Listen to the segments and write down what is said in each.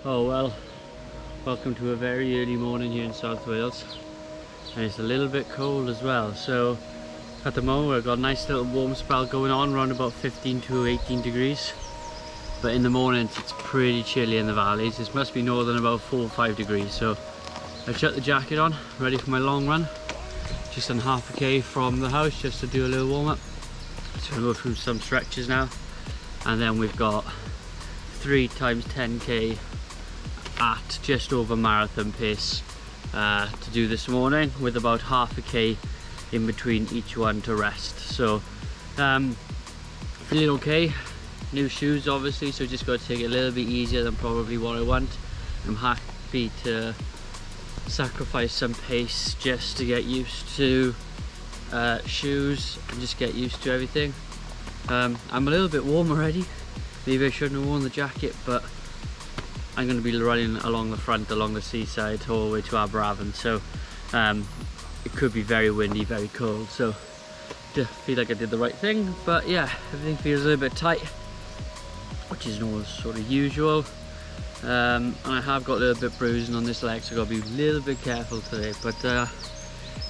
Oh well, welcome to a very early morning here in South Wales, and it's a little bit cold as well. So at the moment we've got a nice little warm spell going on around about 15 to 18 degrees, but in the mornings it's pretty chilly in the valleys. It must be northern about 4 or 5 degrees. So I chucked the jacket on, ready for my long run. Just done half a k from the house just to do a little warm up. So we'll go through some stretches now, and then we've got 3 times 10k at just over marathon pace to do this morning, with about half a k in between each one to rest. So feeling okay. New shoes obviously, so just got to take it a little bit easier than probably what I want. I'm happy to sacrifice some pace just to get used to shoes and just get used to everything. I'm a little bit warm already. Maybe I shouldn't have worn the jacket, but I'm going to be running along the front, along the seaside, all the way to Aberafan, so it could be very windy, very cold, so I feel like I did the right thing. But yeah, everything feels a little bit tight, which is always sort of usual, and I have got a little bit bruising on this leg, so I've got to be a little bit careful today. But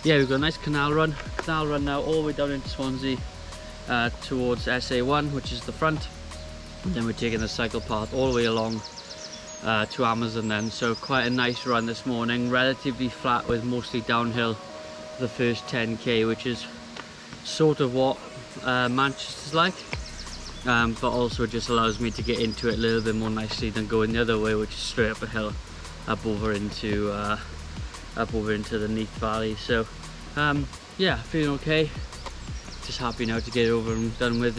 yeah, we've got a nice canal run now all the way down into Swansea towards SA1, which is the front, and then we're taking the cycle path all the way along to Amazon then. So quite a nice run this morning, relatively flat with mostly downhill for the first 10k, which is sort of what Manchester's like, but also just allows me to get into it a little bit more nicely than going the other way, which is straight up a hill up over into the Neath Valley. So yeah, feeling okay, just happy now to get over and done with.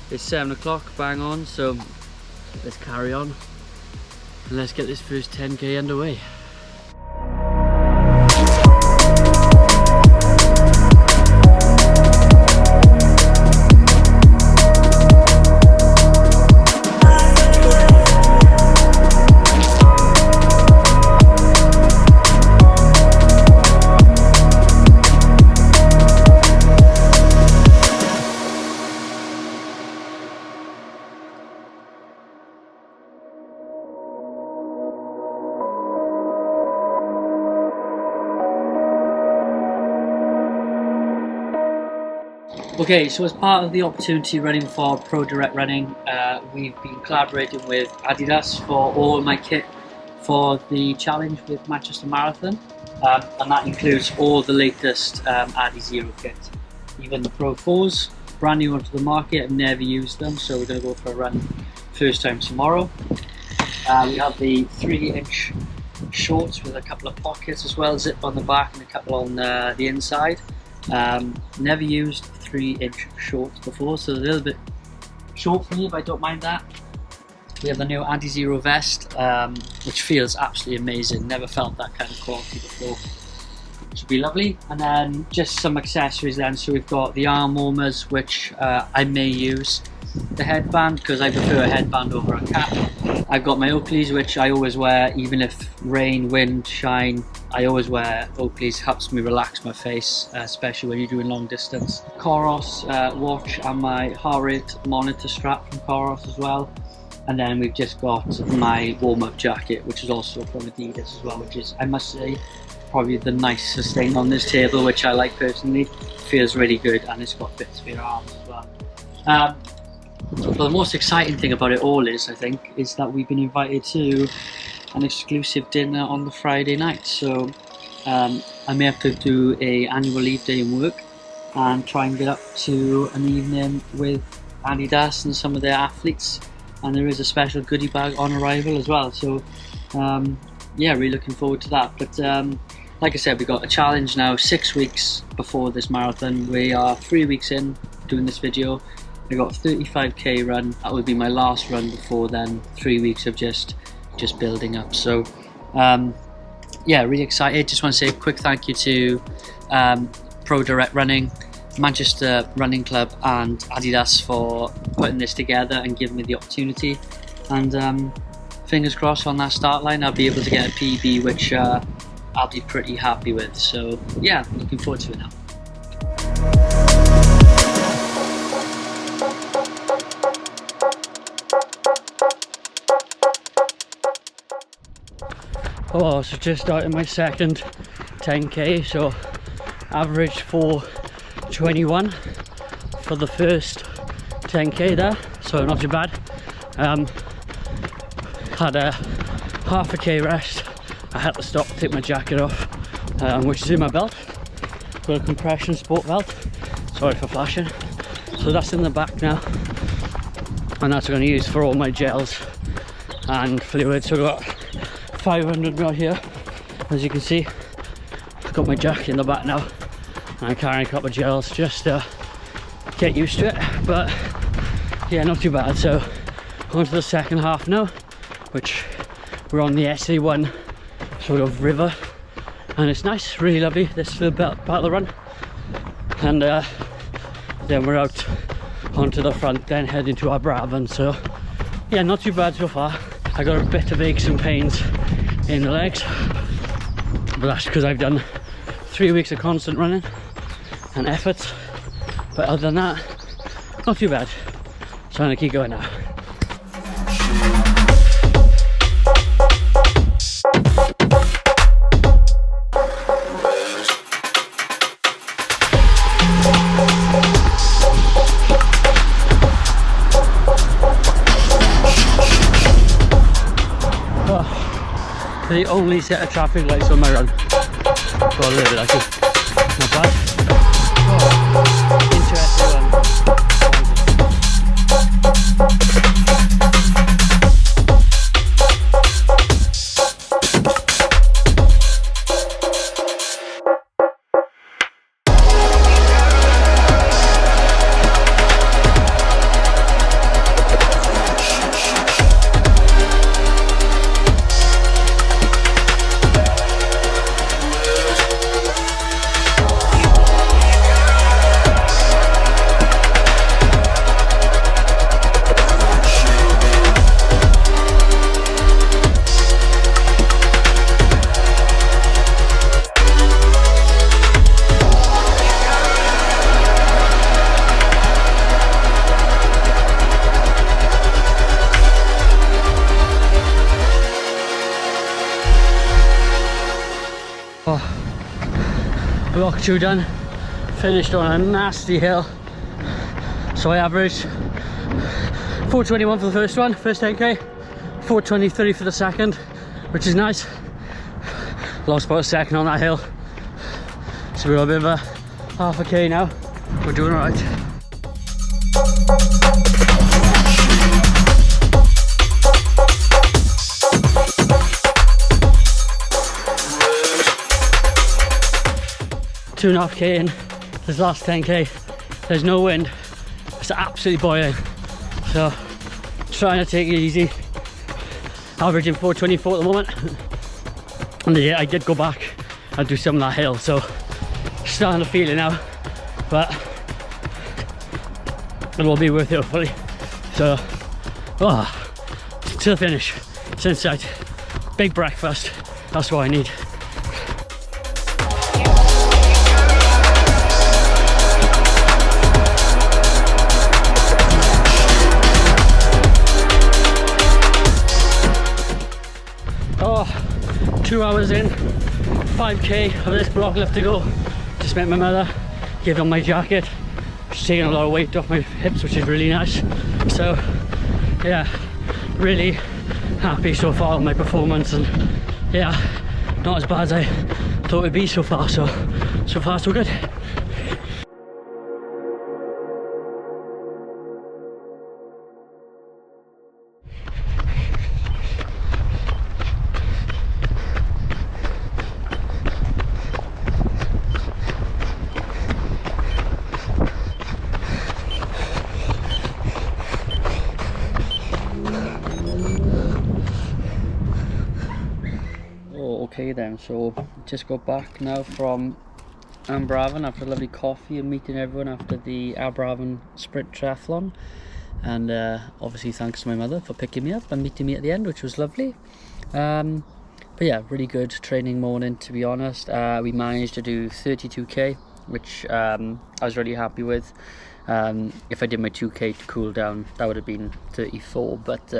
It's 7 o'clock bang on, so let's carry on and let's get this first 10k underway. Okay, so as part of the opportunity running for Pro Direct Running, we've been collaborating with Adidas for all my kit for the challenge with Manchester Marathon, and that includes all the latest Adizero kit, even the Pro 4s, brand new onto the market. I've never used them, so we're going to go for a run first time tomorrow. We have the 3-inch shorts with a couple of pockets as well, zip on the back and a couple on the inside. Never used 3-inch shorts before, so a little bit short for me, but I don't mind that. We have the new Adizero vest, which feels absolutely amazing. Never felt that kind of quality before, which would be lovely. And then just some accessories then. So we've got the arm warmers, which I may use. The headband, because I prefer a headband over a cap. I've got my Oakleys, which I always wear, even if rain, wind, shine. I always wear Oakleys, helps me relax my face, especially when you're doing long distance. Coros watch and my heart rate monitor strap from Coros as well. And then we've just got my warm-up jacket, which is also from Adidas as well, which is, I must say, probably the nicest thing on this table, which I like personally. Feels really good, and it's got bits for your arms as well. But the most exciting thing about it all is, I think, is that we've been invited to an exclusive dinner on the Friday night. So I may have to do an annual leave day in work and try and get up to an evening with Adidas and some of their athletes. And there is a special goodie bag on arrival as well. So yeah, really looking forward to that. But like I said, we got a challenge now 6 weeks before this marathon. We are 3 weeks in doing this video. I got a 35k run. That would be my last run before then. 3 weeks of just building up. So yeah, really excited. Just want to say a quick thank you to Pro Direct Running, Manchester Running Club and Adidas for putting this together and giving me the opportunity. And fingers crossed on that start line I'll be able to get a PB, which I'll be pretty happy with. So yeah, looking forward to it now. Oh, so just started my second 10k, so averaged 4:21 for the first 10k there, so not too bad. Had a half a k rest. I had to stop, take my jacket off, which is in my belt. Got a compression sport belt, sorry for flashing. So that's in the back now, and that's what I'm going to use for all my gels and fluids. So I've got 500 ml here, as you can see. I've got my jacket in the back now, and I'm carrying a couple of gels just to get used to it. But yeah, not too bad. So on to the second half now, which we're on the SA1 sort of river, and it's nice, really lovely, this little part of the run. And then we're out onto the front, then heading to our Braven. So yeah, not too bad so far. I got a bit of aches and pains in the legs, but that's because I've done 3 weeks of constant running and efforts. But other than that, not too bad. So I'm gonna keep going now. The only set of traffic lights on my run. Got a little bit actually. Not bad. Oh, interesting one. Block 2 done, finished on a nasty hill. So I averaged 4:21 for the first 10k, 4:23 for the second, which is nice. Lost about a second on that hill, so we're a bit of a half a k now. We're doing all right. Two and a half k in this last 10k. There's no wind, it's absolutely boiling, so trying to take it easy, averaging 4:24 at the moment. And yeah, I did go back and do some of that hill, so starting to feel it now, but it will be worth it hopefully. So to the finish, it's in sight. Big breakfast, that's what I need. Oh, 2 hours in, 5k of this block left to go. Just met my mother, gave her my jacket. She's taking a lot of weight off my hips, which is really nice. So yeah, really happy so far with my performance, and yeah, not as bad as I thought it'd be so far. So far so good. Okay then, so just got back now from Braven after a lovely coffee and meeting everyone after the Braven sprint triathlon, and obviously thanks to my mother for picking me up and meeting me at the end, which was lovely. But yeah, really good training morning, to be honest. We managed to do 32k, which I was really happy with. If I did my 2k to cool down, that would have been 34, but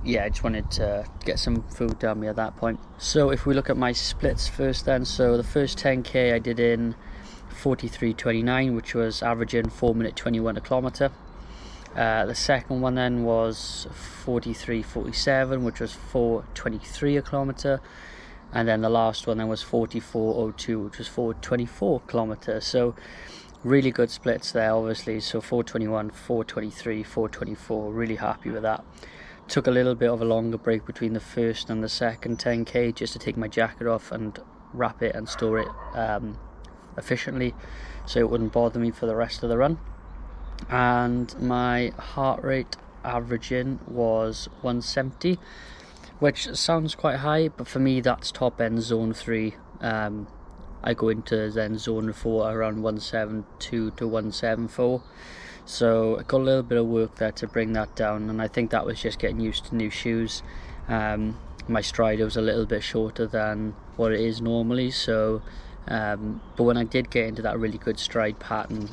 yeah, I just wanted to get some food down me at that point. So if we look at my splits first then, so the first 10k I did in 43:29, which was averaging 4:21 a kilometre. The second one then was 43:47, which was 4:23 a kilometre. And then the last one then was 44:02, which was 4:24 kilometres. So really good splits there, obviously. So 4:21, 4:23, 4:24, really happy with that. Took a little bit of a longer break between the first and the second 10k just to take my jacket off and wrap it and store it efficiently, so it wouldn't bother me for the rest of the run. And my heart rate averaging was 170, which sounds quite high, but for me that's top end zone 3. I go into then zone 4 around 172 to 174, so I got a little bit of work there to bring that down, and I think that was just getting used to new shoes. My stride was a little bit shorter than what it is normally, so but when I did get into that really good stride pattern,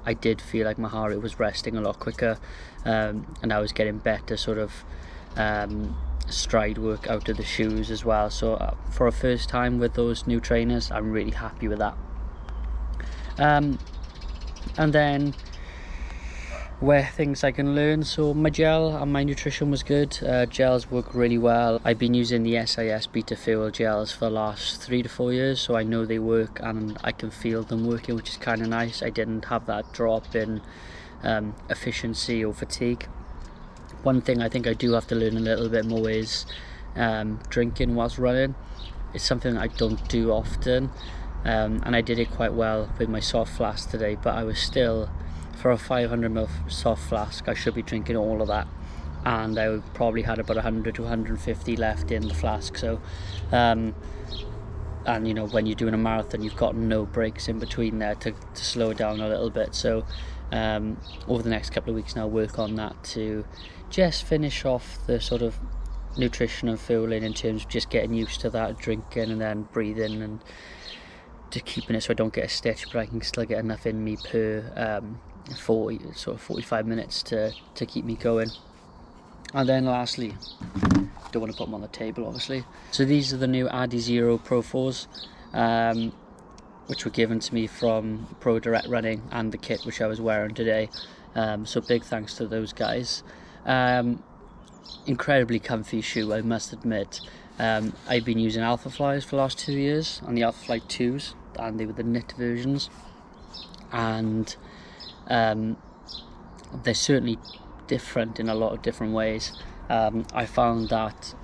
I did feel like my heart rate was resting a lot quicker, and I was getting better sort of stride work out of the shoes as well. So for a first time with those new trainers, I'm really happy with that. And then where things I can learn, so my gel and my nutrition was good. Gels work really well. I've been using the SIS Beta Fuel gels for the last 3 to 4 years, so I know they work and I can feel them working, which is kind of nice. I didn't have that drop in efficiency or fatigue. One thing I think I do have to learn a little bit more is drinking whilst running. It's something I don't do often, and I did it quite well with my soft flask today, but I was still, for a 500ml soft flask, I should be drinking all of that, and I probably had about 100 to 150 left in the flask. So and you know, when you're doing a marathon, you've got no breaks in between there to slow down a little bit. So over the next couple of weeks now, work on that to just finish off the sort of nutrition and fueling in terms of just getting used to that, drinking and then breathing, and just keeping it so I don't get a stitch, but I can still get enough in me per 45 minutes to keep me going. And then lastly, don't want to put them on the table obviously, so these are the new Adizero Pro 4s, which were given to me from Pro Direct Running and the kit which I was wearing today. So big thanks to those guys. Incredibly comfy shoe, I must admit. I've been using Alpha Flies for the last 2 years, on the Alpha Fly 2s, and they were the knit versions, and they're certainly different in a lot of different ways. I found that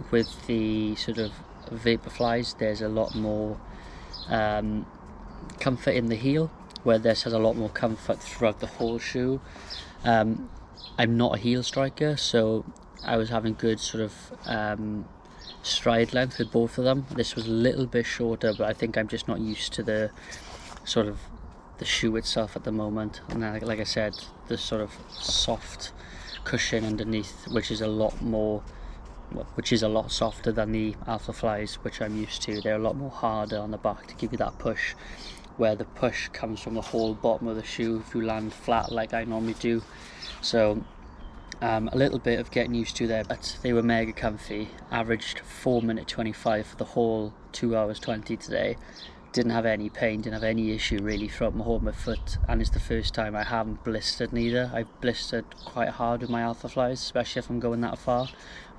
with the sort of Vaporflies, there's a lot more comfort in the heel, where this has a lot more comfort throughout the whole shoe. I'm not a heel striker, so I was having good sort of stride length with both of them. This was a little bit shorter, but I think I'm just not used to the sort of the shoe itself at the moment. And then, like I said, the sort of soft cushion underneath, which is a lot softer than the Alpha Flies, which I'm used to. They're a lot more harder on the back to give you that push, where the push comes from the whole bottom of the shoe if you land flat like I normally do. So a little bit of getting used to there, but they were mega comfy. Averaged 4:25 for the whole 2 hours 20 today. Didn't have any pain, didn't have any issue really throughout my whole foot, and it's the first time I haven't blistered neither. I've blistered quite hard with my Alpha Flies, especially if I'm going that far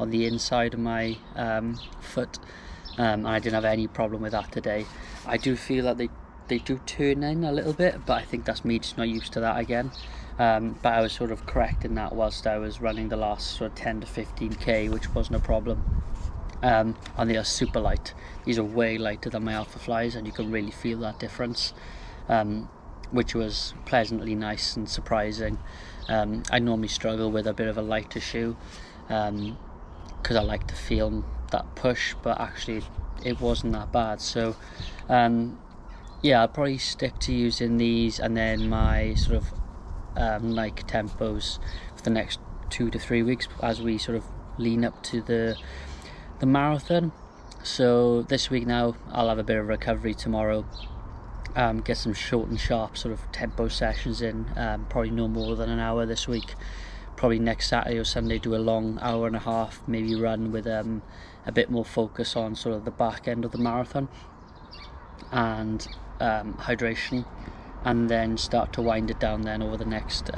on the inside of my foot, and I didn't have any problem with that today. I do feel that they do turn in a little bit, but I think that's me just not used to that again. But I was sort of correcting that whilst I was running the last sort of 10 to 15k, which wasn't a problem. And they are super light. These are way lighter than my Alpha Flies, and you can really feel that difference, which was pleasantly nice and surprising. I normally struggle with a bit of a lighter shoe because I like to feel that push, but actually it wasn't that bad. So yeah, I'll probably stick to using these and then my sort of Nike Tempos for the next 2 to 3 weeks as we sort of lean up to the marathon. So this week now I'll have a bit of recovery tomorrow, get some short and sharp sort of tempo sessions in, probably no more than an hour this week, probably next Saturday or Sunday do a long hour and a half maybe run with a bit more focus on sort of the back end of the marathon and hydration, and then start to wind it down then over the next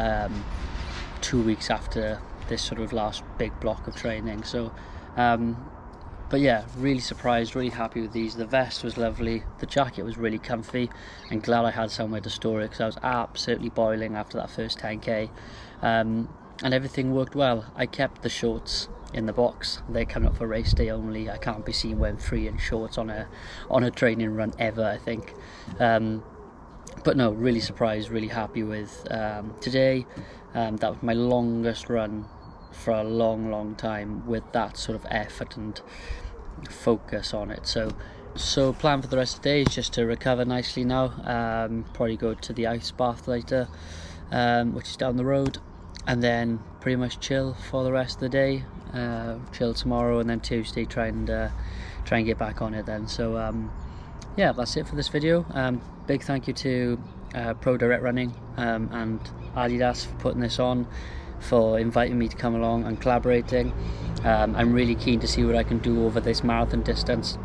2 weeks after this sort of last big block of training. So but yeah, really surprised, really happy with these. The vest was lovely, the jacket was really comfy, and glad I had somewhere to store it, because I was absolutely boiling after that first 10k, and everything worked well. I kept the shorts in the box, they're coming up for race day only. I can't be seen wearing 3-inch shorts on a training run ever, I think. But no, really surprised, really happy with today. That was my longest run for a long time, with that sort of effort and focus on it. So plan for the rest of the day is just to recover nicely now. Probably go to the ice bath later, which is down the road, and then pretty much chill for the rest of the day. Chill tomorrow, and then Tuesday try and get back on it then. So yeah, that's it for this video. Big thank you to Pro Direct Running and Adidas for putting this on, for inviting me to come along and collaborating. I'm really keen to see what I can do over this marathon distance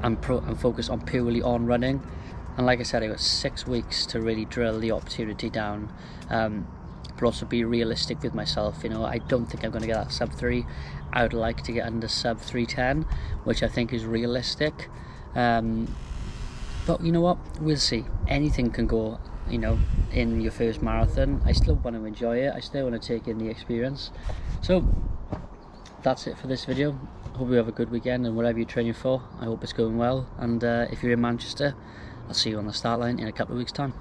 and focus on purely on running. And like I said, I got 6 weeks to really drill the opportunity down, but also be realistic with myself. You know, I don't think I'm going to get that sub 3. I would like to get under sub 3:10, which I think is realistic. But you know what, we'll see. Anything can go, you know, in your first marathon. I still want to enjoy it, I still want to take in the experience. So that's it for this video. Hope you have a good weekend, and whatever you're training for, I hope it's going well. And if you're in Manchester, I'll see you on the start line in a couple of weeks' time.